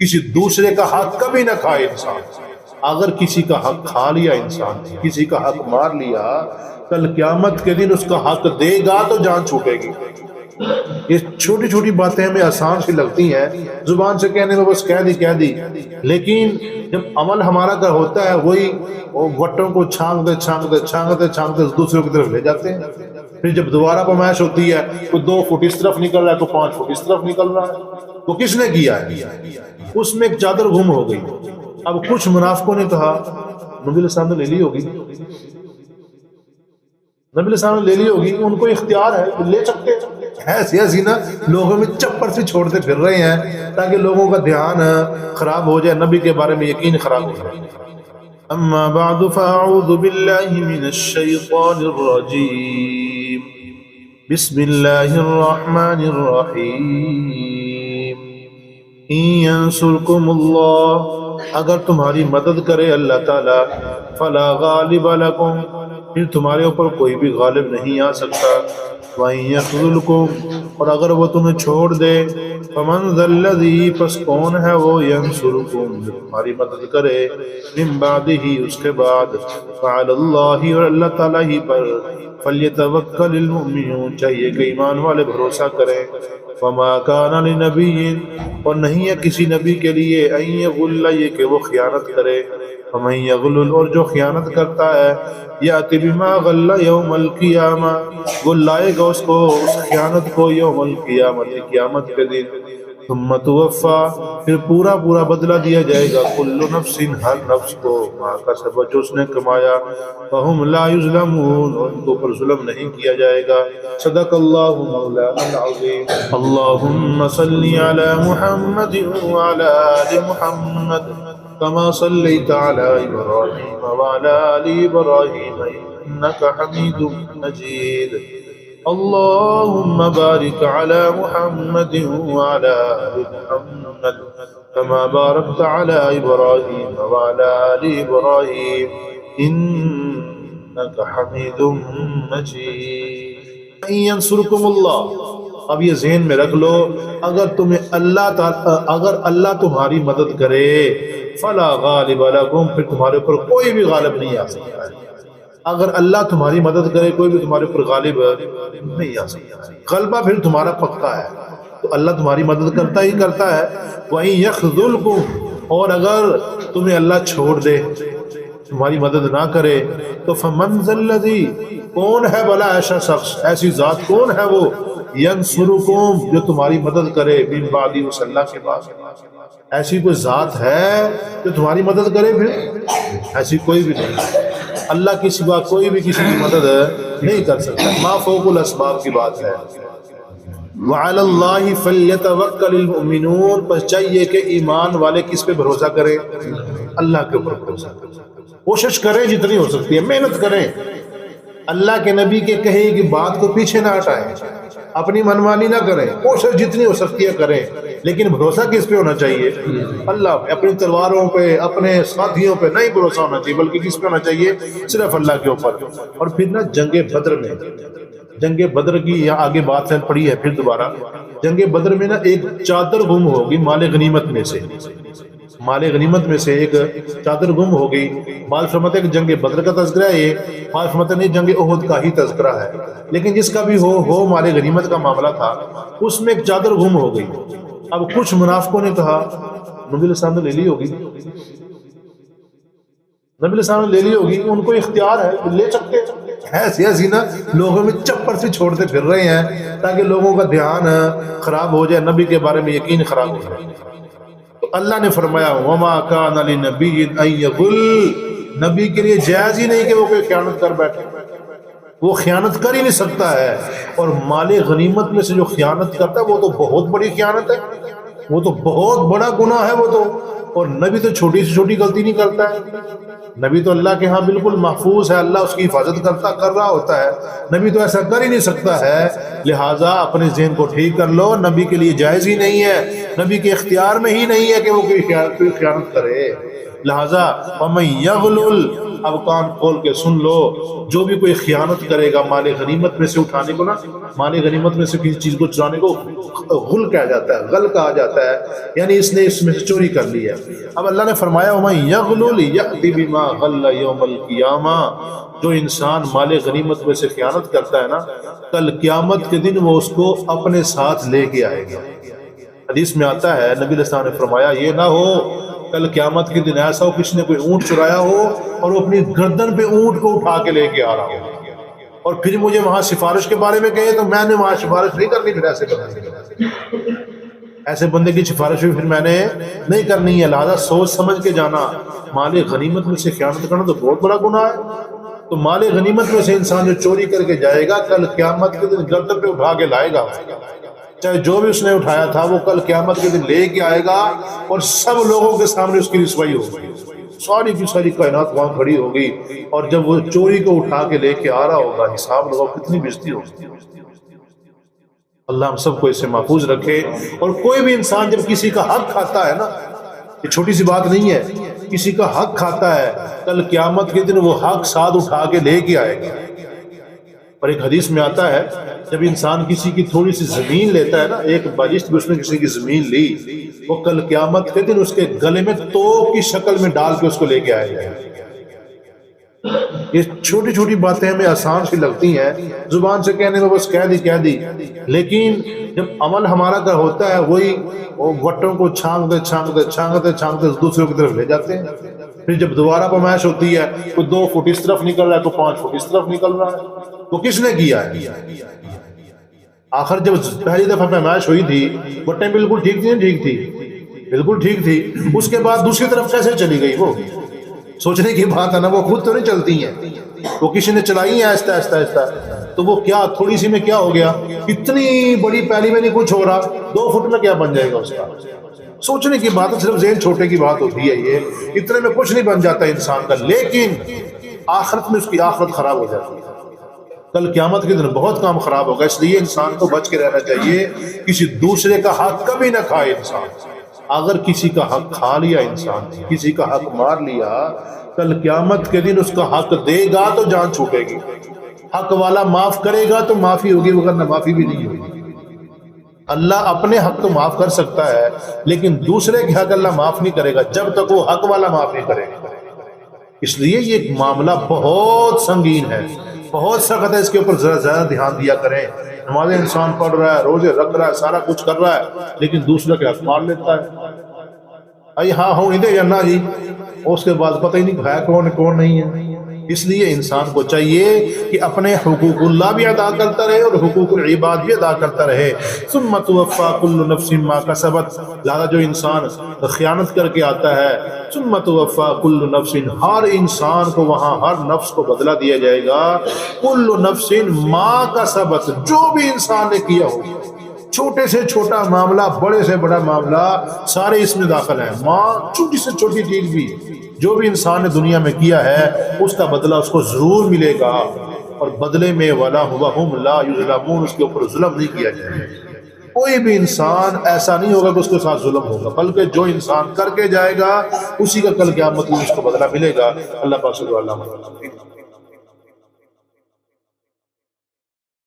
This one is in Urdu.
کسی دوسرے کا حق کبھی نہ کھائے انسان. اگر کسی کا حق کھا لیا انسان، کسی کا حق مار لیا، کل قیامت کے دن اس کا حق دے گا تو جان چھوٹے گی. یہ چھوٹی چھوٹی باتیں ہمیں آسان سی لگتی ہیں، زبان سے کہنے میں بس کہہ دی، لیکن جب عمل ہمارا کا ہوتا ہے وہی وٹوں کو چھانکتے دوسروں کی طرف لے جاتے ہیں. پھر جب دوبارہ پیمائش ہوتی ہے تو 2 فٹ اس طرف نکل رہا ہے تو 5 فٹ اس طرف نکل رہا ہے. وہ کس نے کیا ہے؟ اس میں ایک چادر گم ہو گئی. اب کچھ منافقوں نے کہا نبی علیہ السلام نے لے لی ہوگی، نبی علیہ السلام نے لے لی ہوگی، ان کو اختیار ہے لے سکتے. ایسی نا لوگوں میں چپر سے چھوڑتے پھر رہے ہیں تاکہ لوگوں کا دھیان خراب ہو جائے، نبی کے بارے میں یقین خراب ہو جائے. اما بعد فاعوذ باللہ من الشیطان الرجیم بسم اللہ الرحمن الرحیم. ان ینصرکم اللہ، اگر تمہاری مدد کرے اللہ تعالی، فلا غالب لکم، پھر تمہارے اوپر کوئی بھی غالب نہیں آ سکتا. وَإِن يَخْذُلْكُمْ، اور اگر وہ تمہیں چھوڑ دے، فَمَنْ ذَا الَّذِي، پس کون ہے وہ، يَنْصُرُكُمْ، جو تمہاری مدد کرے، مِن بَعْدِهِ، اس کے بعد، فَعَلَى اللَّهِ، اور اللہ تعالیٰ ہی پر، فَلْيَتَوَكَّلِ الْمُؤْمِنُونَ، چاہیے کہ ایمان والے بھروسہ کریں. وَمَا كَانَ لِنَبِيٍّ، اور نہیں ہے کسی نبی کے لیے، أَن يَغُلَّ، یہ کہ وہ خیانت کرے. وَمَن يَغْلُلْ، اور جو خیانت کرتا ہے، یَأْتِ بِمَا غَلَّ يَوْمَ الْقِیَامَةِ، وہ لائے گا اس کو، اس خیانت کو، یوم القیامت، قیامت کے دن. ثُمَّ تُوَفَّى، پھر پورا بدلہ دیا جائے گا، كُلُّ نَفْسٍ، ہر نفس کو، مَا كَسَبَتْ، جو اس نے کمایا، وَهُمْ لَا يُظْلَمُونَ، اور ان کو پر ظلم نہیں کیا جائے گا. صدق اللہ مولانا العظیم. اللہم صلی علی محمد وعلی آل محمد كما صليت على إبراهيم وعلى آل إبراهيم إنك حميد مجيد. اللهم بارك على محمد وعلى آل محمد كما باركت على إبراهيم وعلى آل إبراهيم إنك حميد مجيد. إن ينصركم الله، اب یہ ذہن میں رکھ لو، اگر اللہ تمہاری مدد کرے، فلا غالب لکم، پھر تمہارے اوپر کوئی بھی غالب نہیں آ سکتا. اگر اللہ تمہاری مدد کرے کوئی بھی تمہارے اوپر غالب نہیں آ سکتا. غلبہ پھر تمہارا پکا ہے، تو اللہ تمہاری مدد کرتا ہی کرتا ہے. وَإِن يَخْذُلْكُمْ، اور اگر تمہیں اللہ چھوڑ دے، تمہاری مدد نہ کرے، تو فَمَنْ ذَا الَّذِي، کون ہے بھلا ایسا شخص، ایسی ذات کون ہے وہ، ینصرکم، جو تمہاری مدد کرے، من بعد، اس اللہ کے بعد. ایسی کوئی ذات ہے جو تمہاری مدد کرے؟ پھر ایسی کوئی بھی نہیں. اللہ کے سوا کوئی بھی کسی کی مدد نہیں کر سکتا. ما فوق الاسباب کی بات ہے. وعلی اللہ فلیتوکل المؤمنون، پس چاہیے کہ ایمان والے کس پہ بھروسہ کریں؟ اللہ کے اوپر بھروسہ کریں. کوشش کریں جتنی ہو سکتی ہے، محنت کریں. اللہ کے نبی کے کہے کی بات کو پیچھے نہ ہٹائیں، اپنی منمانی نہ کریں. کوشش جتنی ہو سکتی ہے کریں، لیکن بھروسہ کس پہ ہونا چاہیے؟ اللہ پہ. اپنی تلواروں پہ، اپنے ساتھیوں پہ نہیں بھروسہ ہونا چاہیے، بلکہ کس پہ ہونا چاہیے؟ صرف اللہ کے اوپر. اور پھر نا جنگ بدر میں، جنگ بدر کی یہاں آگے بات سے پڑھی ہے، پھر دوبارہ جنگ بدر میں نا ایک چادر گم ہوگی مال غنیمت میں سے، مال غنیمت میں سے ایک چادر گم ہو گئی. بعض فرماتے ہیں کہ جنگ بدر کا تذکرہ ہے، یہ بعض فرماتے ہیں نہیں جنگ احد کا ہی تذکرہ ہے. لیکن جس کا بھی ہو مال غنیمت کا معاملہ تھا، اس میں ایک چادر گم ہو گئی. اب کچھ منافقوں نے کہا نبی علیہ السلام نے لے لی ہوگی، نبی علیہ السلام نے لے لی ہوگی، ان کو اختیار ہے لے سکتے. ایسی نا لوگوں میں چپر سے چھوڑتے پھر رہے ہیں تاکہ لوگوں کا دھیان خراب ہو جائے، نبی کے بارے میں یقین خراب ہو جائے. تو اللہ نے فرمایا وما کان لنبی ان یغل، نبی کے لیے جائز ہی نہیں کہ وہ کوئی خیانت کر بیٹھے، وہ خیانت کر ہی نہیں سکتا ہے. اور مال غنیمت میں سے جو خیانت کرتا ہے وہ تو بہت بڑی خیانت ہے، وہ تو بہت بڑا گناہ ہے وہ تو. اور نبی تو چھوٹی سے چھوٹی غلطی نہیں کرتا ہے، نبی تو اللہ کے ہاں بالکل محفوظ ہے، اللہ اس کی حفاظت کر رہا ہوتا ہے. نبی تو ایسا کر ہی نہیں سکتا ہے. لہٰذا اپنے ذہن کو ٹھیک کر لو، نبی کے لیے جائز ہی نہیں ہے، نبی کے اختیار میں ہی نہیں ہے کہ وہ کوئی خیانت کرے. لہٰذا وَمَن يَغْلُلْ، اب کان کھول کے سن لو، جو بھی کوئی خیانت کرے گا مال غنیمت میں سے اٹھانے کو نا، مال غنیمت میں سے کسی چیز کو چرانے کو غل کہا جاتا ہے، غل کہا جاتا ہے، یعنی اس نے اس میں سے چوری کر لی ہے۔ اب اللہ نے فرمایا وَمَن يَغْلُلْ يَأْتِ بِمَا غَلَّ يَوْمَ الْقِيَامَةِ، جو انسان مال غنیمت میں سے خیانت کرتا ہے نا، کل قیامت کے دن وہ اس کو اپنے ساتھ لے کے آئے گا۔ حدیث میں آتا ہے نبی علیہ السلام نے فرمایا یہ نہ ہو کل قیامت کے دن ایسا ہو کسی نے کوئی اونٹ چرایا ہو اور وہ اپنی گردن پہ اونٹ کو اٹھا کے لے کے آ رہا ہو اور پھر مجھے وہاں سفارش کے بارے میں کہے تو میں نے وہاں سفارش نہیں کرنی، پھر ایسے بندے کی سفارش بھی پھر میں نے نہیں کرنی ہے۔ لہذا سوچ سمجھ کے جانا، مال غنیمت میں سے خیانت کرنا تو بہت بڑا گناہ ہے۔ تو مال غنیمت میں سے انسان جو چوری کر کے جائے گا کل قیامت کے دن گردن پہ اٹھا کے لائے گا، چاہے جو بھی اس نے اٹھایا تھا وہ کل قیامت کے دن لے کے آئے گا اور سب لوگوں کے سامنے اس کی رسوائی ہوگی، ساری کی ساری کائنات وہاں کھڑی ہوگی، اور جب وہ چوری کو اٹھا کے لے کے آ رہا ہوگا حساب لگاؤ کتنی بےزتی ہوگی۔ اللہ ہم سب کو اس سے محفوظ رکھے۔ اور کوئی بھی انسان جب کسی کا حق کھاتا ہے نا، یہ چھوٹی سی بات نہیں ہے، کسی کا حق کھاتا ہے کل قیامت کے دن وہ حق ساتھ اٹھا کے لے کے آئے گا۔ اور ایک حدیث میں آتا ہے جب انسان کسی کی تھوڑی سی زمین لیتا ہے نا، ایک بارش بھی اس نے کسی کی زمین لی، وہ کل قیامت کے دن اس کے گلے میں توپ کی شکل میں ڈال کے اس کو لے کے آئے گا۔ یہ چھوٹی چھوٹی باتیں ہمیں آسان سی لگتی ہیں، زبان سے کہنے میں بس کہہ دی، لیکن جب عمل ہمارا کا ہوتا ہے وہی وٹوں کو چھانکتے دوسروں کی طرف لے جاتے ہیں۔ پھر جب دوبارہ پیمائش ہوتی ہے کوئی 2 فٹ اس طرف نکل رہا ہے، کوئی 5 فٹ اس طرف نکل رہا ہے، تو کس نے کیا ہے؟ آخر جب پہلی دفعہ پیمائش ہوئی تھی وٹیں بالکل ٹھیک تھی، ٹھیک تھی، بالکل ٹھیک تھی، اس کے بعد دوسری طرف کیسے چلی گئی؟ وہ سوچنے کی بات ہے نا، وہ خود تو نہیں چلتی ہیں، وہ کسی نے چلائی ہیں آہستہ آہستہ، تو وہ کیا تھوڑی سی میں کیا ہو گیا، اتنی بڑی پہلی میں نہیں کچھ ہو رہا، 2 فٹ میں کیا بن جائے گا اس کا؟ سوچنے کی بات ہے، صرف ذہن چھوٹے کی بات ہوتی ہے، یہ اتنے میں کچھ نہیں بن جاتا انسان کا، لیکن آخرت میں اس کی آخرت خراب ہو جاتی ہے، کل قیامت کے دن بہت کام خراب ہوگا۔ اس لیے انسان کو بچ کے رہنا چاہیے، کسی دوسرے کا حق کبھی نہ کھائے انسان۔ اگر کسی کا حق کھا لیا انسان، کسی کا حق مار لیا، کل قیامت کے دن اس کا حق دے گا تو جان چھوٹے گی، حق والا معاف کرے گا تو معافی ہوگی، ورنہ معافی بھی نہیں ہوگی۔ اللہ اپنے حق تو معاف کر سکتا ہے لیکن دوسرے کے حق اللہ معاف نہیں کرے گا جب تک وہ حق والا معاف نہیں کرے گا۔ اس لیے یہ معاملہ بہت سنگین ہے، بہت سخت ہے، اس کے اوپر ذرا زیادہ دھیان دیا کریں۔ نمازیں انسان پڑھ رہا ہے، روزے رکھ رہا ہے، سارا کچھ کر رہا ہے، لیکن دوسرے کے حق مار لیتا ہے، ہاں ہوں دے یا نہ جی، اس کے بعد پتہ ہی نہیں ہے کون نہیں ہے۔ اس لیے انسان کو چاہیے کہ اپنے حقوق اللہ بھی ادا کرتا رہے اور حقوق العباد بھی ادا کرتا رہے۔ ثم توفی کل نفس ما کسبت، لہذا جو انسان خیانت کر کے آتا ہے، ثم توفی کل نفس، ہر انسان کو وہاں ہر نفس کو بدلہ دیا جائے گا، کل نفس ما کسبت، جو بھی انسان نے کیا ہو، چھوٹے سے چھوٹا معاملہ، بڑے سے بڑا معاملہ، سارے اس میں داخل ہیں۔ ماں چھوٹی سے چھوٹی چیز بھی جو بھی انسان نے دنیا میں کیا ہے اس کا بدلہ اس کو ضرور ملے گا، اور بدلے میں ولا وہم لا یظلمون، اس کے اوپر ظلم نہیں کیا جائے گا۔ کوئی بھی انسان ایسا نہیں ہوگا کہ اس کے ساتھ ظلم ہوگا، بلکہ جو انسان کر کے جائے گا اسی کا کل قیامت میں اس کو بدلہ ملے گا۔ اللہ پاک سے دعا اللہ